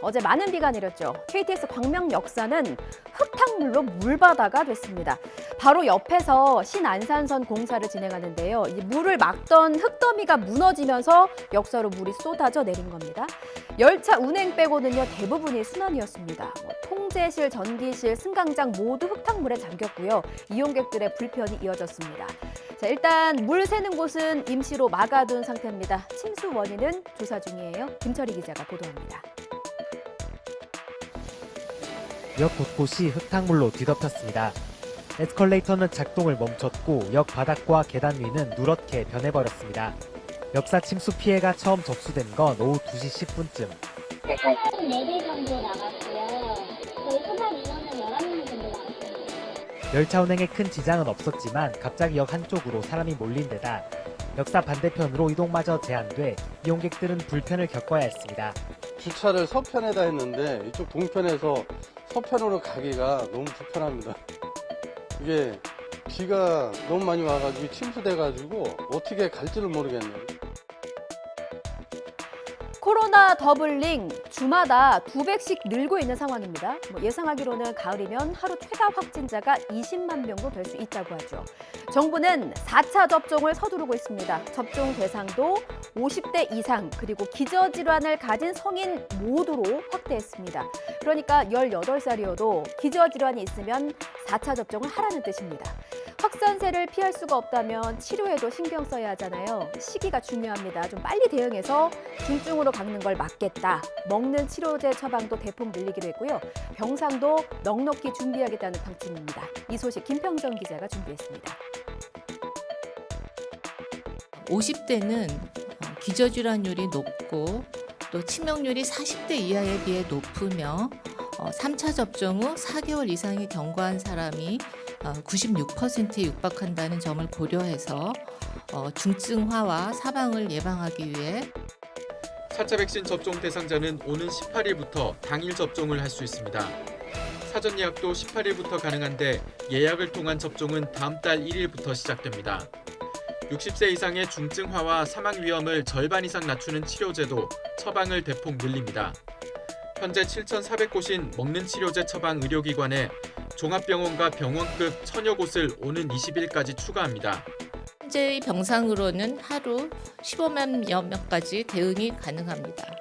어제 많은 비가 내렸죠. KTX 광명 역사는 흙탕물로 물바다가 됐습니다. 바로 옆에서 신안산선 공사를 진행하는데요. 이 물을 막던 흙더미가 무너지면서 역사로 물이 쏟아져 내린 겁니다. 열차 운행 빼고는요, 대부분이 순환이었습니다. 통제실, 전기실, 승강장 모두 흙탕물에 잠겼고요. 이용객들의 불편이 이어졌습니다. 자, 일단 물 새는 곳은 임시로 막아둔 상태입니다. 침수 원인은 조사 중이에요. 김철희 기자가 보도합니다. 역 곳곳이 흙탕물로 뒤덮였습니다. 에스컬레이터는 작동을 멈췄고 역 바닥과 계단 위는 누렇게 변해버렸습니다. 역사 침수 피해가 처음 접수된 건 오후 2시 10분쯤. 4대 정도 나갔고요. 저희 소방 인원은 11명 정도 나왔습니다. 열차 운행에 큰 지장은 없었지만 갑자기 역 한쪽으로 사람이 몰린 데다 역사 반대편으로 이동마저 제한돼 이용객들은 불편을 겪어야 했습니다. 주차를 서편에다 했는데 이쪽 동편에서 서편으로 가기가 너무 불편합니다. 이게 비가 너무 많이 와가지고 침수돼가지고 어떻게 갈지를 모르겠네요. 코로나 더블링 주마다 2배씩 늘고 있는 상황입니다. 예상하기로는 가을이면 하루 최다 확진자가 20만 명도 될 수 있다고 하죠. 정부는 4차 접종을 서두르고 있습니다. 접종 대상도 50대 이상 그리고 기저질환을 가진 성인 모두로 확대했습니다. 그러니까 18살이어도 기저질환이 있으면 4차 접종을 하라는 뜻입니다. 확산세를 피할 수가 없다면 치료에도 신경 써야 하잖아요. 시기가 중요합니다. 좀 빨리 대응해서 중증으로 겪는 걸 막겠다. 먹는 치료제 처방도 대폭 늘리기로 했고요. 병상도 넉넉히 준비하겠다는 방침입니다. 이 소식 김평정 기자가 준비했습니다. 50대는 기저질환율이 높고 또 치명률이 40대 이하에 비해 높으며 3차 접종 후 4개월 이상이 경과한 사람이 96%에 육박한다는 점을 고려해서 중증화와 사망을 예방하기 위해 4차 백신 접종 대상자는 오는 18일부터 당일 접종을 할 수 있습니다. 사전 예약도 18일부터 가능한데 예약을 통한 접종은 다음 달 1일부터 시작됩니다. 60세 이상의 중증화와 사망 위험을 절반 이상 낮추는 치료제도 처방을 대폭 늘립니다. 현재 7,400곳인 먹는 치료제 처방 의료기관에 종합병원과 병원급 1,000여 곳을 오는 20일까지 추가합니다. 현재의 병상으로는 하루 15만여 명까지 대응이 가능합니다.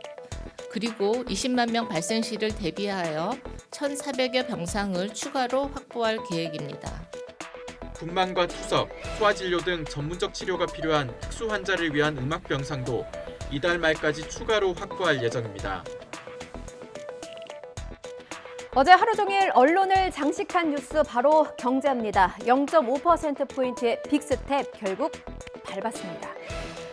그리고 20만 명 발생 시를 대비하여 1,400여 병상을 추가로 확보할 계획입니다. 분만과 투석, 소아진료 등 전문적 치료가 필요한 특수 환자를 위한 음압병상도 이달 말까지 추가로 확보할 예정입니다. 어제 하루 종일 언론을 장식한 뉴스 바로 경제입니다. 0.5%포인트의 빅스텝 결국 밟았습니다.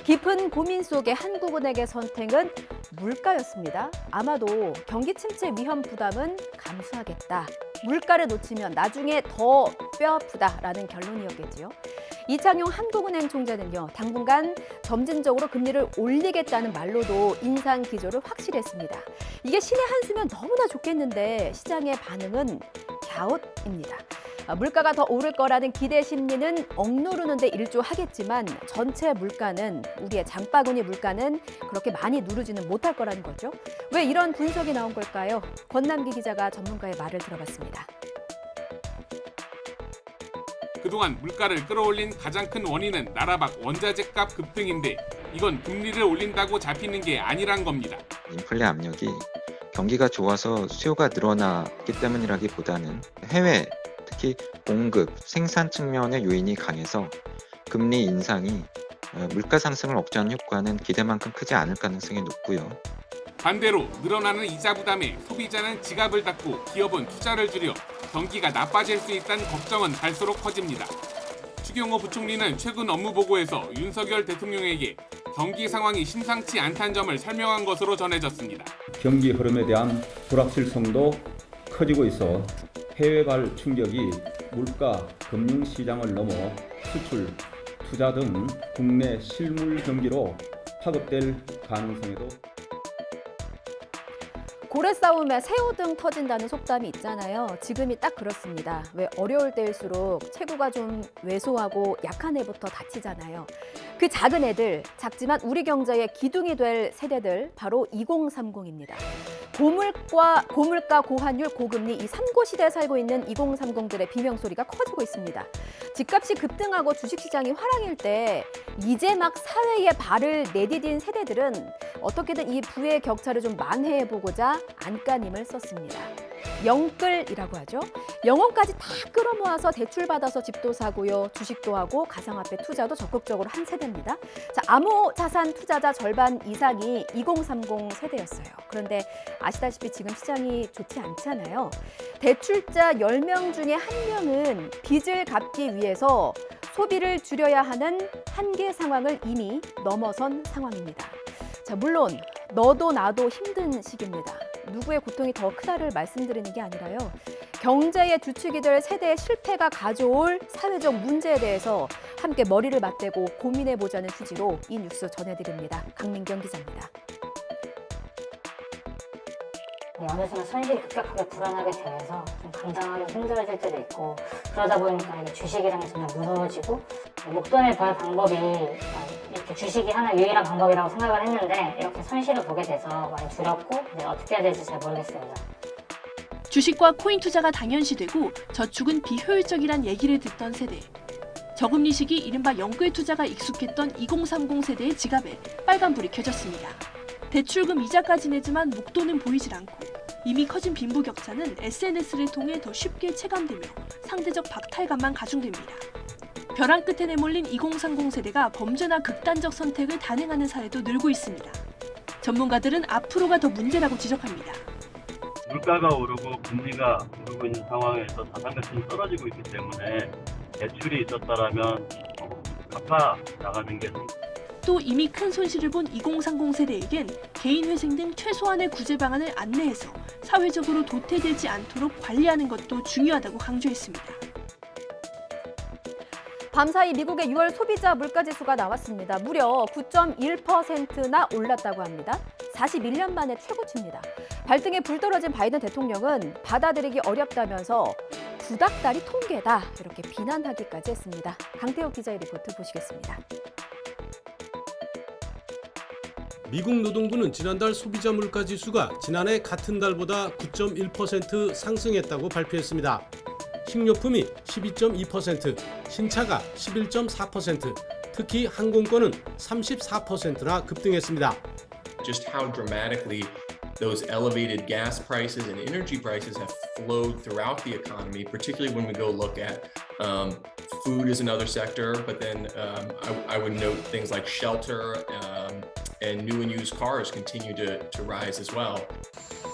깊은 고민 속에 한국은행의 선택은 물가였습니다. 아마도 경기 침체 위험 부담은 감수하겠다. 물가를 놓치면 나중에 더 뼈아프다라는 결론이었겠지요. 이창용 한국은행 총재는요, 당분간 점진적으로 금리를 올리겠다는 말로도 인상 기조를 확실히 했습니다. 이게 신의 한 수면 너무나 좋겠는데 시장의 반응은 갸웃입니다. 물가가 더 오를 거라는 기대 심리는 억누르는데 일조하겠지만 전체 물가는, 우리의 장바구니 물가는 그렇게 많이 누르지는 못할 거라는 거죠. 왜 이런 분석이 나온 걸까요? 권남기 기자가 전문가의 말을 들어봤습니다. 그동안 물가를 끌어올린 가장 큰 원인은 나라밖 원자재 값 급등인데 이건 금리를 올린다고 잡히는 게 아니란 겁니다. 인플레 압력이 경기가 좋아서 수요가 늘어났기 때문이라기보다는 해외, 특히 공급, 생산 측면의 요인이 강해서 금리 인상이 물가 상승을 억제하는 효과는 기대만큼 크지 않을 가능성이 높고요. 반대로 늘어나는 이자 부담에 소비자는 지갑을 닫고 기업은 투자를 줄여 경기가 나빠질 수 있다는 걱정은 갈수록 커집니다. 추경호 부총리는 최근 업무 보고에서 윤석열 대통령에게 경기 상황이 심상치 않다는 점을 설명한 것으로 전해졌습니다. 경기 흐름에 대한 불확실성도 커지고 있어 해외발 충격이 물가, 금융시장을 넘어 수출, 투자 등 국내 실물 경기로 파급될 가능성에도 고래 싸움에 새우등 터진다는 속담이 있잖아요. 지금이 딱 그렇습니다. 왜 어려울 때일수록 체구가 좀 왜소하고 약한 애부터 다치잖아요. 그 작은 애들, 작지만 우리 경제의 기둥이 될 세대들, 바로 2030입니다. 고물가, 고환율, 고금리 이 3고 시대에 살고 있는 2030들의 비명소리가 커지고 있습니다. 집값이 급등하고 주식시장이 화랑일 때 이제 막 사회에 발을 내디딘 세대들은 어떻게든 이 부의 격차를 좀 만회해보고자 안간힘을 썼습니다. 영끌이라고 하죠. 영혼까지 다 끌어모아서 대출받아서 집도 사고요. 주식도 하고 가상화폐 투자도 적극적으로 한 세대입니다. 자, 암호자산 투자자 절반 이상이 2030 세대였어요. 그런데 아시다시피 지금 시장이 좋지 않잖아요. 대출자 10명 중에 1명은 빚을 갚기 위해서 소비를 줄여야 하는 한계 상황을 이미 넘어선 상황입니다. 자, 물론 너도 나도 힘든 시기입니다. 누구의 고통이 더 크다를 말씀드리는 게 아니라요. 경제의 주축이 될 세대의 실패가 가져올 사회적 문제에 대해서 함께 머리를 맞대고 고민해보자는 취지로 이 뉴스 전해드립니다. 강민경 기자입니다. 어느 순간 손실이 급격하게 불어나게 되면서 좀 감당하기 힘들어질 때도 있고 그러다 보니까 이게 주식이라는 게 점점 무서워지고 목돈을 벌 방법이 이렇게 주식이 하나 유일한 방법이라고 생각을 했는데 이렇게 손실을 보게 돼서 많이 두렵고 이제 어떻게 해야 될지 잘 모르겠습니다. 주식과 코인 투자가 당연시되고 저축은 비효율적이란 얘기를 듣던 세대. 저금리 시기 이른바 영끌 투자가 익숙했던 2030 세대의 지갑에 빨간불이 켜졌습니다. 대출금 이자까지 내지만 목돈은 보이질 않고 이미 커진 빈부격차는 SNS를 통해 더 쉽게 체감되며 상대적 박탈감만 가중됩니다. 벼랑 끝에 내몰린 2030 세대가 범죄나 극단적 선택을 단행하는 사례도 늘고 있습니다. 전문가들은 앞으로가 더 문제라고 지적합니다. 물가가 오르고 금리가 오르고 있는 상황에서 자산 가치는 떨어지고 있기 때문에 대출이 있었다라면 갚아 나가는 게 또 이미 큰 손실을 본 2030 세대에겐 개인회생 등 최소한의 구제 방안을 안내해서 사회적으로 도태되지 않도록 관리하는 것도 중요하다고 강조했습니다. 밤사이 미국의 6월 소비자 물가지수가 나왔습니다. 무려 9.1%나 올랐다고 합니다. 41년 만에 최고치입니다. 발등에 불 떨어진 바이든 대통령은 받아들이기 어렵다면서 구닥다리 통계다 이렇게 비난하기까지 했습니다. 강태호 기자의 리포트 보시겠습니다. 미국 노동부는 지난달 소비자 물가 지수가 지난해 같은 달보다 9.1% 상승했다고 발표했습니다. 식료품이 12.2%, 신차가 11.4%, 특히 항공권은 34%나 급등했습니다. Just how dramatically those elevated gas prices and energy prices have flowed throughout the economy, particularly when we go look at food is another sector, but then I would note things like shelter and new and used cars continue to rise as well.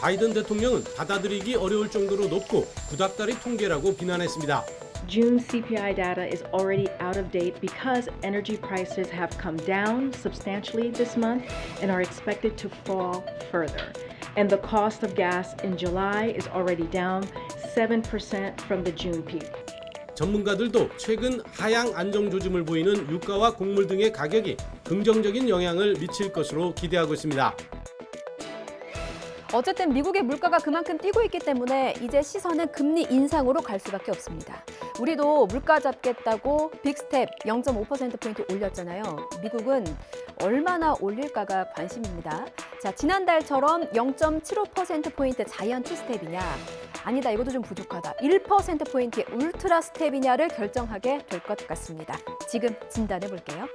바이든 대통령은 받아들이기 어려울 정도로 높고 구닥다리 통계라고 비난했습니다. June CPI data is already out of date because energy prices have come down substantially this month and are expected to fall further. And the cost of gas in July is already down 7% from the June peak. 전문가들도 최근 하향 안정 조짐을 보이는 유가와 곡물 등의 가격이 긍정적인 영향을 미칠 것으로 기대하고 있습니다. 어쨌든 미국의 물가가 그만큼 뛰고 있기 때문에 이제 시선은 금리 인상으로 갈 수밖에 없습니다. 우리도 물가 잡겠다고 빅스텝 0.5%포인트 올렸잖아요. 미국은 얼마나 올릴까가 관심입니다. 자, 지난달처럼 0.75%포인트 자이언트 스텝이냐? 아니다, 이것도 좀 부족하다. 1%포인트의 울트라 스텝이냐를 결정하게 될 것 같습니다. 지금 진단해 볼게요.